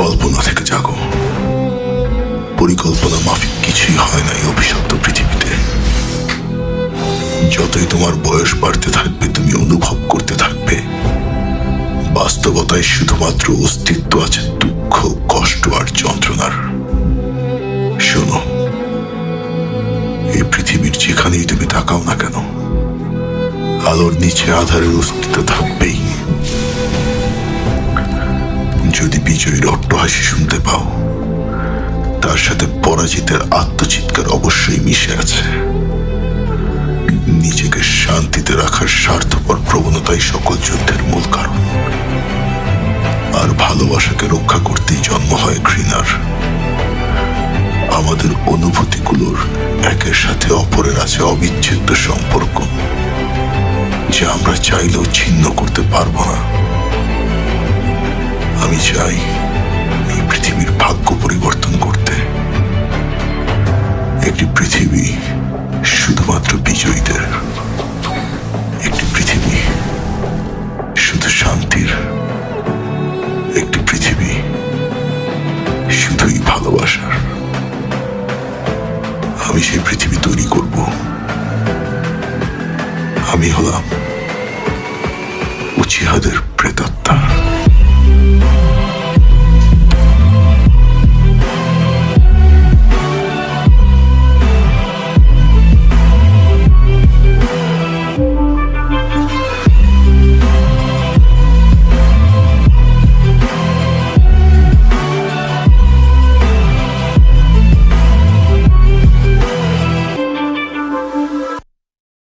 কল্পনা থেকে জাগো। পরিকল্পনা মাফিক কিছুই হয় না এই অভিশপ্ত পৃথিবীতে। যতই তোমার বয়স বাড়তে থাকবে, তুমি অনুভব করতে থাকবে বাস্তবতায় শুধুমাত্র অস্তিত্ব আছে দুঃখ, কষ্ট আর যন্ত্রণার। শোনো, এই পৃথিবীর যেখানেই তুমি তাকাও না কেন, আলোর নিচে আধারের অস্তিত্ব থাকবেই। যদি বিজয়ীর অট্টহাসি শুনতে পাও, তার সাথে পরাজিতের আত্মচিৎকার অবশ্যই মিশে আছে। নিজেকে শান্তিতে রাখার স্বার্থপর প্রবণতাই সকল যুদ্ধের মূল কারণ। আর ভালোবাসাকে রক্ষা করতেই জন্ম হয় ঘৃণার। আমাদের অনুভূতিগুলোর একের সাথে অপরের আছে অবিচ্ছেদ্য সম্পর্ক, যা আমরা চাইলেও ছিন্ন করতে পারবো না। আমি চাই এই পৃথিবীর ভাগ্য পরিবর্তন করতে। একটি পৃথিবী শুধুমাত্র বিজয়ীদের, একটি পৃথিবী শুধু শান্তির, একটি পৃথিবী শুধুই ভালোবাসার। আমি সেই পৃথিবী তৈরি করব। আমি হলাম উচিহাদের প্রেম।